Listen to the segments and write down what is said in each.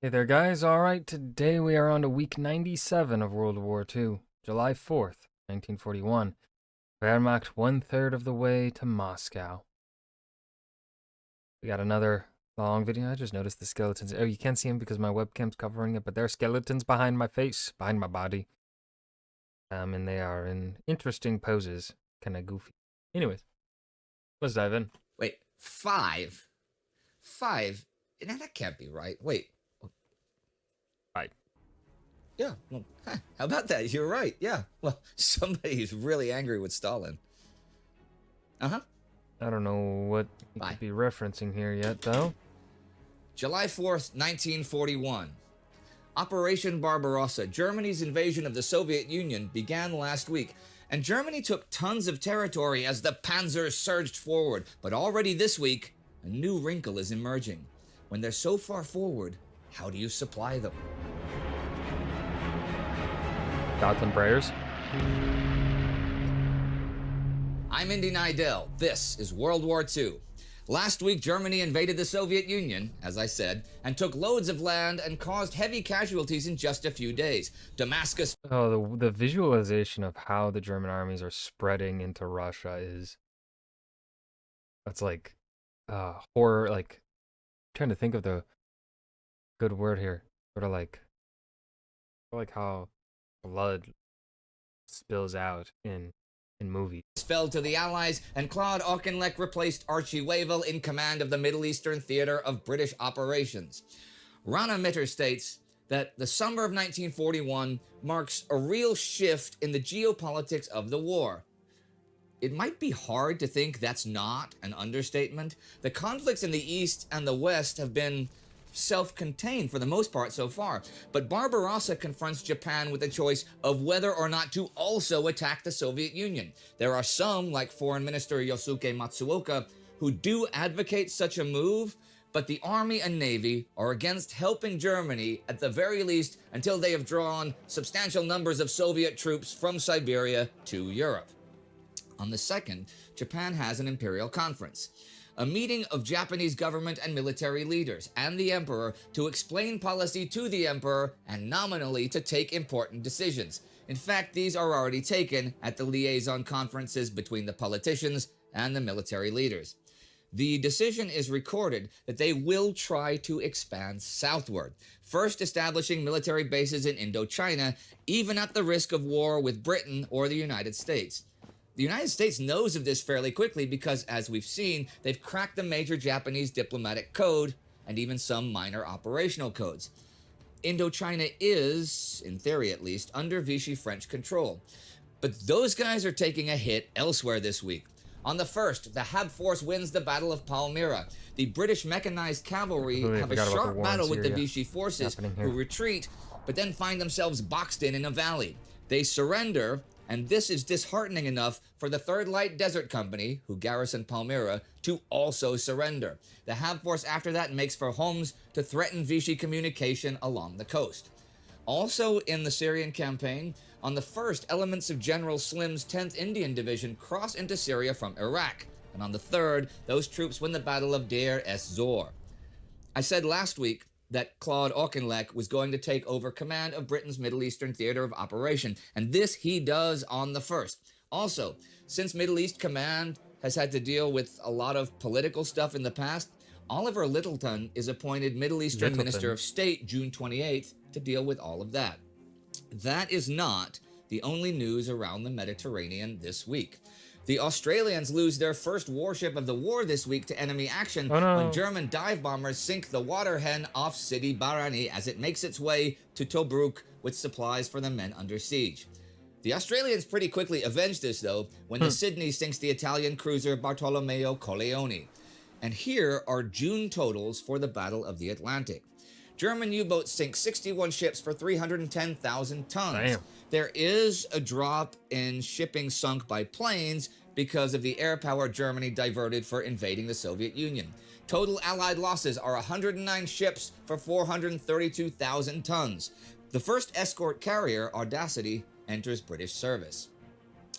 Hey there, guys. All right, today we are on to week 97 of World War II, July 4th, 1941. Wehrmacht one-third of the way to Moscow. We got another long video. I just noticed the skeletons. Oh, you can't see them because my webcam's covering it, but there are skeletons behind my face, behind my body. And they are in interesting poses, kind of goofy. Anyways, let's dive in. Wait, five? Five? Now that can't be right. Wait. Right. Yeah, well, how about that? You're right, yeah. Well, somebody's really angry with Stalin. Uh-huh. I don't know what you could be referencing here yet, though. July 4th, 1941. Operation Barbarossa, Germany's invasion of the Soviet Union, began last week, and Germany took tons of territory as the panzers surged forward. But already this week, a new wrinkle is emerging. When they're so far forward, how do you supply them? Thoughts and prayers? I'm Indy Nidell. This is World War II. Last week, Germany invaded the Soviet Union, as I said, and took loads of land and caused heavy casualties in just a few days. Damascus... Oh, the visualization of how the German armies are spreading into Russia is... That's like... horror, like... I'm trying to think of the good word here. Sort of like how blood spills out in movies. Fell to the Allies, and Claude Auchinleck replaced Archie Wavell in command of the Middle Eastern Theater of British Operations. Rana Mitter states that the summer of 1941 marks a real shift in the geopolitics of the war. It might be hard to think that's not an understatement. The conflicts in the East and the West have been self-contained for the most part so far, but Barbarossa confronts Japan with the choice of whether or not to also attack the Soviet Union. There are some, like Foreign Minister Yosuke Matsuoka, who do advocate such a move, but the Army and Navy are against helping Germany, at the very least, until they have drawn substantial numbers of Soviet troops from Siberia to Europe. On the 2nd, Japan has an imperial conference, a meeting of Japanese government and military leaders and the emperor to explain policy to the emperor and nominally to take important decisions. In fact, these are already taken at the liaison conferences between the politicians and the military leaders. The decision is recorded that they will try to expand southward, first establishing military bases in Indochina, even at the risk of war with Britain or the United States. The United States knows of this fairly quickly because, as we've seen, they've cracked the major Japanese diplomatic code and even some minor operational codes. Indochina is, in theory at least, under Vichy French control. But those guys are taking a hit elsewhere this week. On the 1st, the Hab Force wins the Battle of Palmyra. The British mechanized cavalry have a sharp battle with the Vichy forces, who retreat, but then find themselves boxed in a valley. They surrender, and this is disheartening enough for the 3rd Light Desert Company, who garrisoned Palmyra, to also surrender. The Hab Force after that makes for Homs to threaten Vichy communication along the coast. Also in the Syrian campaign, on the 1st, elements of General Slim's 10th Indian Division cross into Syria from Iraq, and on the 3rd, those troops win the Battle of Deir ez-Zor. I said last week that Claude Auchinleck was going to take over command of Britain's Middle Eastern Theater of Operation, and this he does on the 1st. Also, since Middle East Command has had to deal with a lot of political stuff in the past, Oliver Littleton is appointed Middle Eastern Minister of State June 28th to deal with all of that. That is not the only news around the Mediterranean this week. The Australians lose their first warship of the war this week to enemy action when German dive bombers sink the Water Hen off Sidi Barrani as it makes its way to Tobruk with supplies for the men under siege. The Australians pretty quickly avenge this, though, when the Sydney sinks the Italian cruiser Bartolomeo Colleoni. And here are June totals for the Battle of the Atlantic. German U-boats sink 61 ships for 310,000 tons. Damn. There is a drop in shipping sunk by planes because of the air power Germany diverted for invading the Soviet Union. Total Allied losses are 109 ships for 432,000 tons. The first escort carrier, Audacity, enters British service.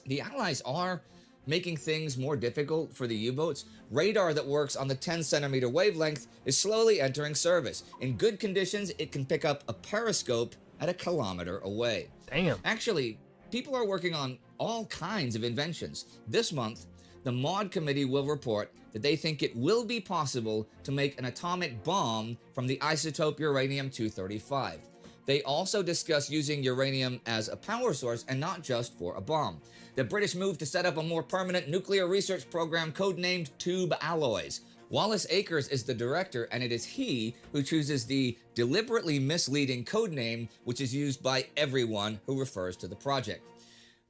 The Allies are making things more difficult for the U-boats. Radar that works on the 10 centimeter wavelength is slowly entering service. In good conditions, it can pick up a periscope at a kilometer away. Damn. Actually, people are working on all kinds of inventions. This month, the MAUD committee will report that they think it will be possible to make an atomic bomb from the isotope uranium-235. They also discuss using uranium as a power source and not just for a bomb. The British moved to set up a more permanent nuclear research program codenamed Tube Alloys. Wallace Akers is the director, and it is he who chooses the deliberately misleading codename, which is used by everyone who refers to the project.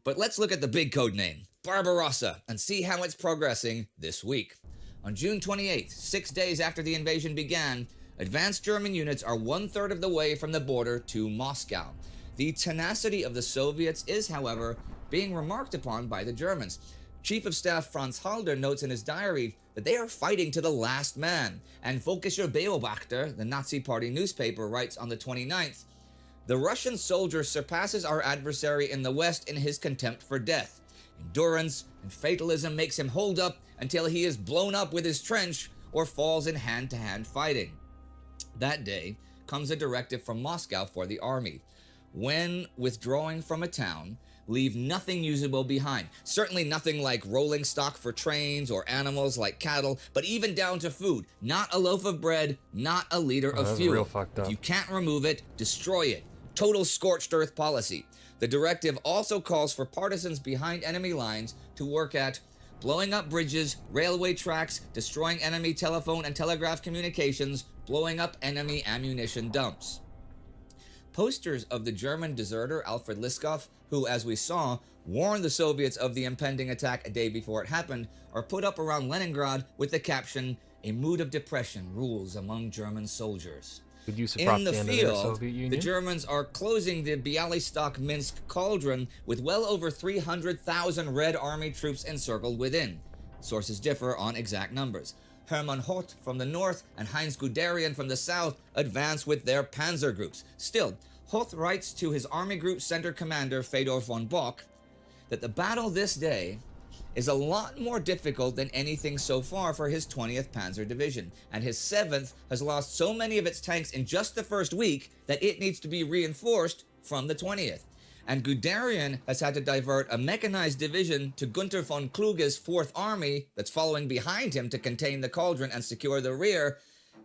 But let's look at the big codename, Barbarossa, and see how it's progressing this week. On June 28th, 6 days after the invasion began, advanced German units are 1/3 of the way from the border to Moscow. The tenacity of the Soviets is, however, being remarked upon by the Germans. Chief of Staff Franz Halder notes in his diary that they are fighting to the last man, and Völkischer Beobachter, the Nazi Party newspaper, writes on the 29th, "The Russian soldier surpasses our adversary in the West in his contempt for death. Endurance and fatalism makes him hold up until he is blown up with his trench or falls in hand-to-hand fighting." That day comes a directive from Moscow for the army. When withdrawing from a town, leave nothing usable behind. Certainly nothing like rolling stock for trains or animals like cattle, but even down to food. Not a loaf of bread, not a liter of fuel. Real fucked up. If you can't remove it, destroy it. Total scorched earth policy. The directive also calls for partisans behind enemy lines to work at blowing up bridges, railway tracks, destroying enemy telephone and telegraph communications, blowing up enemy ammunition dumps. Posters of the German deserter Alfred Liskov, who, as we saw, warned the Soviets of the impending attack a day before it happened, are put up around Leningrad with the caption, "A mood of depression rules among German soldiers." Good use of In the propaganda there, field, Soviet the Union. Germans are closing the Bialystok-Minsk cauldron with well over 300,000 Red Army troops encircled within. Sources differ on exact numbers. Hermann Hoth from the north and Heinz Guderian from the south advance with their panzer groups. Still, Hoth writes to his Army Group Center commander Fedor von Bock that the battle this day is a lot more difficult than anything so far for his 20th Panzer Division, and his 7th has lost so many of its tanks in just the first week that it needs to be reinforced from the 20th. And Guderian has had to divert a mechanized division to Gunther von Kluge's 4th Army that's following behind him to contain the cauldron and secure the rear,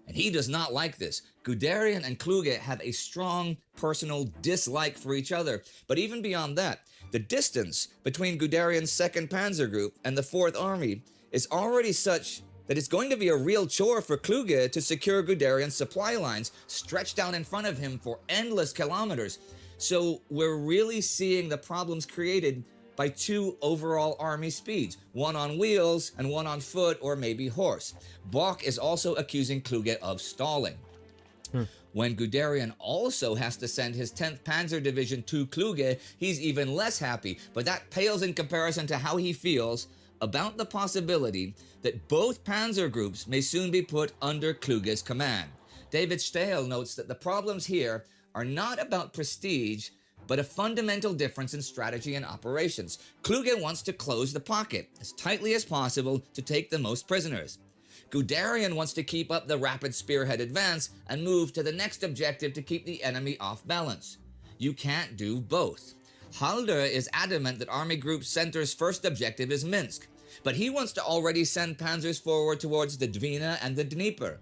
and he does not like this. Guderian and Kluge have a strong personal dislike for each other, but even beyond that, the distance between Guderian's 2nd Panzer Group and the 4th Army is already such that it's going to be a real chore for Kluge to secure Guderian's supply lines stretched out in front of him for endless kilometers. So we're really seeing the problems created by two overall army speeds, one on wheels and one on foot or maybe horse. Bock is also accusing Kluge of stalling. When Guderian also has to send his 10th Panzer Division to Kluge, he's even less happy, but that pales in comparison to how he feels about the possibility that both panzer groups may soon be put under Kluge's command. David Stehl notes that the problems here are not about prestige, but a fundamental difference in strategy and operations. Kluge wants to close the pocket as tightly as possible to take the most prisoners. Guderian wants to keep up the rapid spearhead advance and move to the next objective to keep the enemy off balance. You can't do both. Halder is adamant that Army Group Center's first objective is Minsk, but he wants to already send panzers forward towards the Dwina and the Dnieper.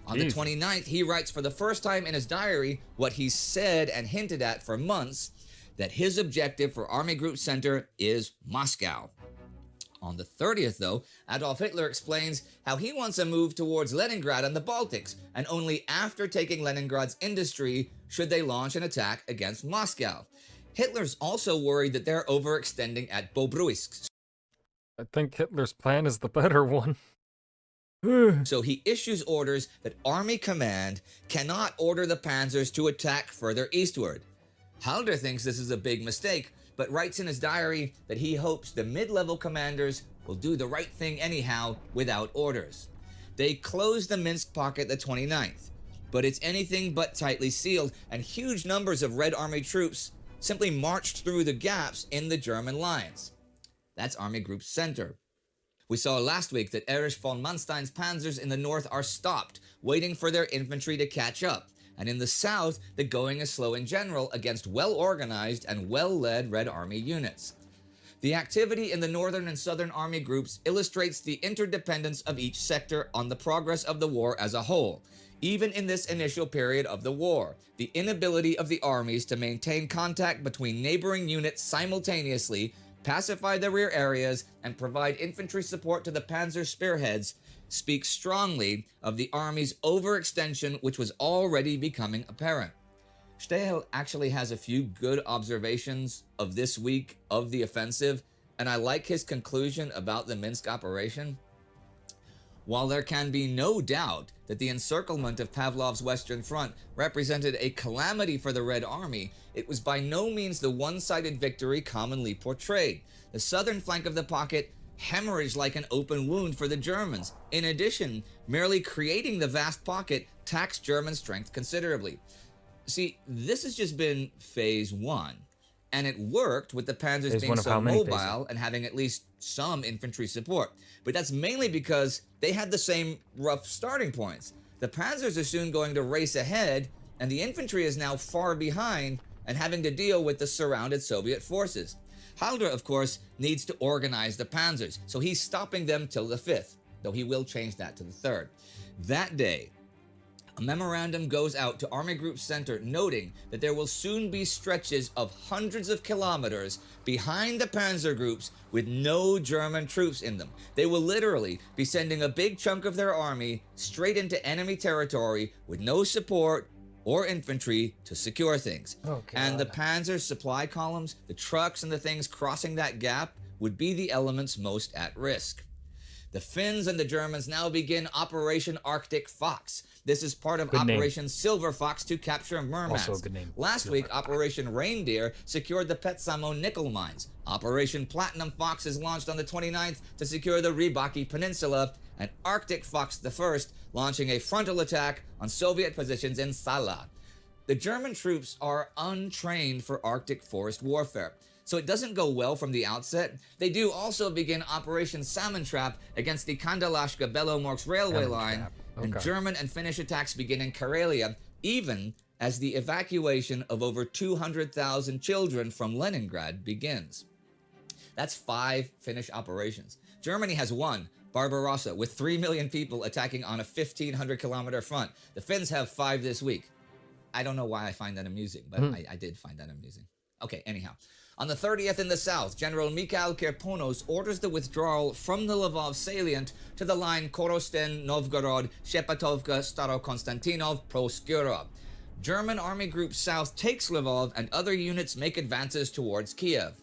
On the 29th, he writes for the first time in his diary what he said and hinted at for months, that his objective for Army Group Center is Moscow. On the 30th, though, Adolf Hitler explains how he wants a move towards Leningrad and the Baltics, and only after taking Leningrad's industry should they launch an attack against Moscow. Hitler's also worried that they're overextending at Bobruisk. I think Hitler's plan is the better one. So he issues orders that Army Command cannot order the panzers to attack further eastward. Halder thinks this is a big mistake, but writes in his diary that he hopes the mid-level commanders will do the right thing anyhow without orders. They close the Minsk pocket the 29th, but it's anything but tightly sealed, and huge numbers of Red Army troops simply marched through the gaps in the German lines. That's Army Group Center. We saw last week that Erich von Manstein's panzers in the north are stopped, waiting for their infantry to catch up. And in the south, the going is slow in general against well-organized and well-led Red Army units. The activity in the Northern and Southern Army groups illustrates the interdependence of each sector on the progress of the war as a whole. Even in this initial period of the war, the inability of the armies to maintain contact between neighboring units simultaneously, pacify the rear areas, and provide infantry support to the panzer spearheads speaks strongly of the army's overextension, which was already becoming apparent. Stahel actually has a few good observations of this week of the offensive, and I like his conclusion about the Minsk operation. While there can be no doubt that the encirclement of Pavlov's Western Front represented a calamity for the Red Army, it was by no means the one-sided victory commonly portrayed. The southern flank of the pocket hemorrhaged like an open wound for the Germans. In addition, merely creating the vast pocket taxed German strength considerably. See, this has just been phase one, and it worked with the panzers Phase being one of so how many mobile and having at least some infantry support. But that's mainly because they had the same rough starting points. The panzers are soon going to race ahead, and the infantry is now far behind and having to deal with the surrounded Soviet forces. Halder, of course, needs to organize the panzers, so he's stopping them till the 5th, though he will change that to the 3rd. That day, a memorandum goes out to Army Group Center noting that there will soon be stretches of hundreds of kilometers behind the panzer groups with no German troops in them. They will literally be sending a big chunk of their army straight into enemy territory with no support or infantry to secure things. Oh, and the God. panzer supply columns, the trucks and the things crossing that gap would be the elements most at risk. The Finns and the Germans now begin Operation Arctic Fox. This is part of Good name. Operation Silver Fox to capture Murmansk. Also a good name. Last Silver week, Fox. Operation Reindeer secured the Petsamo nickel mines. Operation Platinum Fox is launched on the 29th to secure the Rybaki Peninsula, and Arctic Fox I launching a frontal attack on Soviet positions in Sala. The German troops are untrained for Arctic forest warfare, so it doesn't go well from the outset. They do also begin Operation Salmon Trap against the Kandalashka-Belomorsk railway Salmon line, Trap. and Okay. German and Finnish attacks begin in Karelia, even as the evacuation of over 200,000 children from Leningrad begins. That's 5 Finnish operations. Germany has 1, Barbarossa, with 3 million people attacking on a 1,500-kilometer front. The Finns have 5 this week. I don't know why I find that amusing, but I did find that amusing. Okay, anyhow. On the 30th in the south, General Mikhail Kirponos orders the withdrawal from the Lvov salient to the line Korosten, Novgorod, Shepatovka, Starokonstantinov, Proskuro. German Army Group South takes Lvov and other units make advances towards Kiev.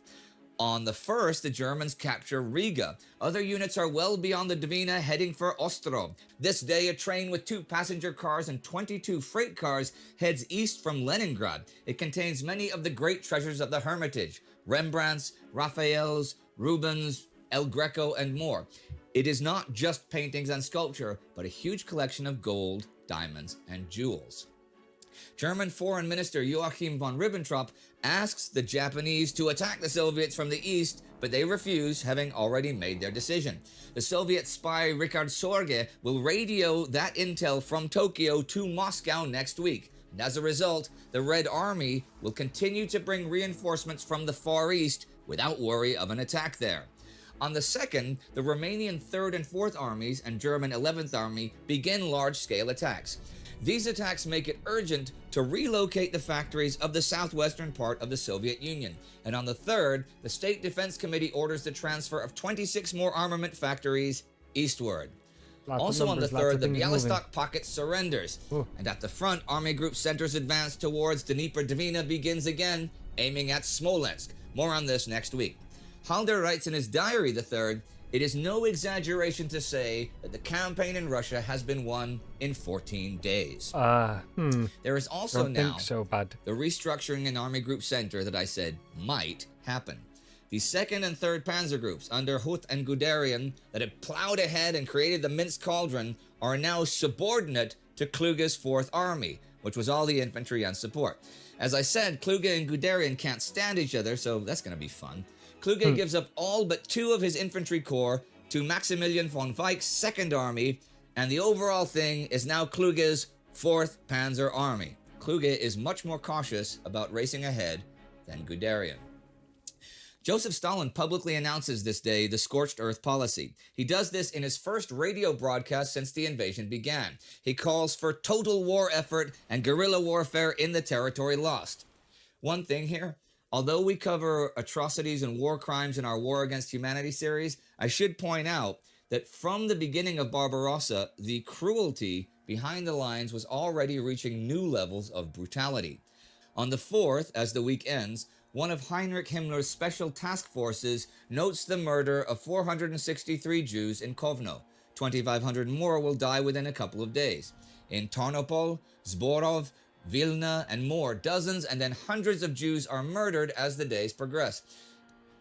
On the 1st, the Germans capture Riga. Other units are well beyond the Dvina, heading for Ostrov. This day, a train with 2 passenger cars and 22 freight cars heads east from Leningrad. It contains many of the great treasures of the Hermitage: Rembrandts, Raphaels, Rubens, El Greco, and more. It is not just paintings and sculpture, but a huge collection of gold, diamonds, and jewels. German Foreign Minister Joachim von Ribbentrop asks the Japanese to attack the Soviets from the east, but they refuse, having already made their decision. The Soviet spy Richard Sorge will radio that intel from Tokyo to Moscow next week. And as a result, the Red Army will continue to bring reinforcements from the Far East without worry of an attack there. On the 2nd, the Romanian 3rd and 4th Armies and German 11th Army begin large-scale attacks. These attacks make it urgent to relocate the factories of the southwestern part of the Soviet Union. And on the 3rd, the State Defense Committee orders the transfer of 26 more armament factories eastward. Also on the 3rd, the Bialystok pocket surrenders. And at the front, Army Group Center's advance towards Dnieper-Dvina begins again, aiming at Smolensk. More on this next week. Halder writes in his diary the 3rd, "It is no exaggeration to say that the campaign in Russia has been won in 14 days. There is also Don't now think so, bud. the restructuring in Army Group Center that I said might happen. The 2nd and 3rd Panzer Groups under Huth and Guderian that had plowed ahead and created the Minsk cauldron are now subordinate to Kluge's 4th Army, which was all the infantry and support. As I said, Kluge and Guderian can't stand each other, so that's going to be fun. Kluge gives up all but 2 of his infantry corps, to Maximilian von Weich's Second Army, and the overall thing is now Kluge's 4th Panzer Army. Kluge is much more cautious about racing ahead than Guderian. Joseph Stalin publicly announces this day the scorched earth policy. He does this in his first radio broadcast since the invasion began. He calls for total war effort and guerrilla warfare in the territory lost. One thing here, although we cover atrocities and war crimes in our War Against Humanity series, I should point out that from the beginning of Barbarossa, the cruelty behind the lines was already reaching new levels of brutality. On the 4th, as the week ends, one of Heinrich Himmler's special task forces notes the murder of 463 Jews in Kovno. 2,500 more will die within a couple of days. In Tarnopol, Zborov, Vilna, and more, dozens and then hundreds of Jews are murdered as the days progress.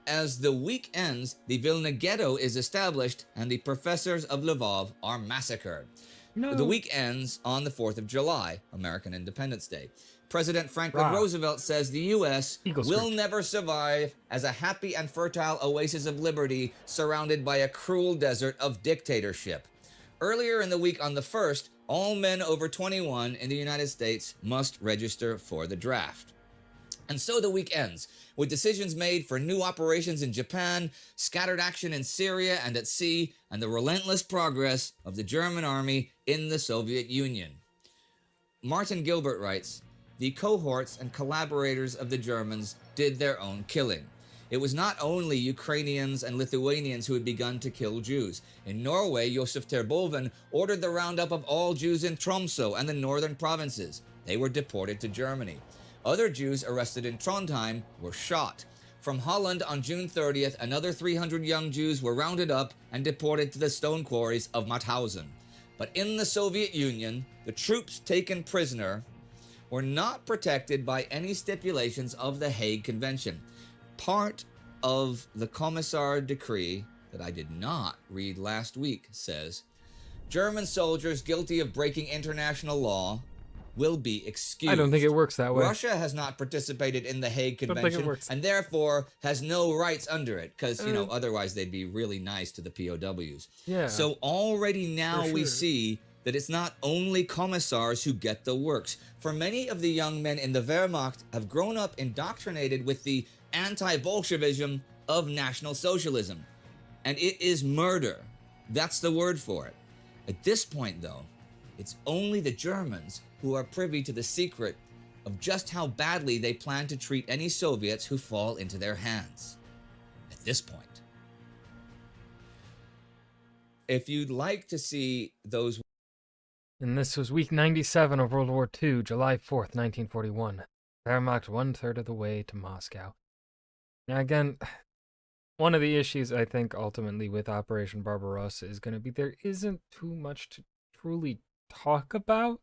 As the week ends, the Vilna ghetto is established and the professors of Lvov are massacred. No. The week ends on the 4th of July, American Independence Day. President Franklin Rah. Roosevelt says the U.S. Eagle will screech. never survive as a happy and fertile oasis of liberty surrounded by a cruel desert of dictatorship. Earlier in the week on the 1st, all men over 21 in the United States must register for the draft. And so the week ends, with decisions made for new operations in Japan, scattered action in Syria and at sea, and the relentless progress of the German army in the Soviet Union. Martin Gilbert writes, "The cohorts and collaborators of the Germans did their own killing. It was not only Ukrainians and Lithuanians who had begun to kill Jews. In Norway, Josef Terboven ordered the roundup of all Jews in Tromsø and the northern provinces. They were deported to Germany. Other Jews arrested in Trondheim were shot. From Holland on June 30th, another 300 young Jews were rounded up and deported to the stone quarries of Mauthausen. But in the Soviet Union, the troops taken prisoner were not protected by any stipulations of the Hague Convention. Part of the Commissar decree that I did not read last week says, German soldiers guilty of breaking international law will be excused. I don't think it works that way. Russia has not participated in the Hague Don't think it Convention works. and therefore has no rights under it because, otherwise they'd be really nice to the POWs. Yeah. So already now For we sure. see that it's not only commissars who get the works. For many of the young men in the Wehrmacht have grown up indoctrinated with the anti-Bolshevism of National Socialism. And it is murder. That's the word for it. At this point, though, it's only the Germans who are privy to the secret of just how badly they plan to treat any Soviets who fall into their hands. At this point. If you'd like to see those... And this was week 97 of World War II, July 4th, 1941. Wehrmacht 1/3 of the way to Moscow. Now again, one of the issues I think ultimately with Operation Barbarossa is going to be there isn't too much to truly talk about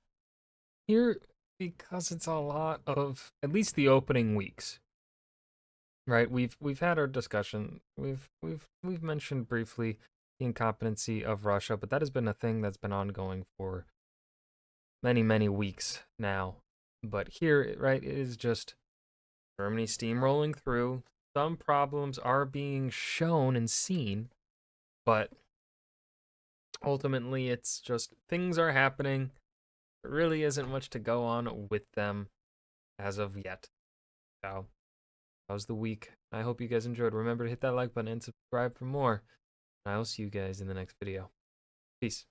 here because it's a lot of at least the opening weeks. Right? We've had our discussion. We've mentioned briefly the incompetency of Russia, but that has been a thing that's been ongoing for many weeks now. But here, right, it is just Germany steamrolling through. Some problems are being shown and seen, but ultimately it's just things are happening. There really isn't much to go on with them as of yet. So, that was the week. I hope you guys enjoyed. Remember to hit that like button and subscribe for more. And I will see you guys in the next video. Peace.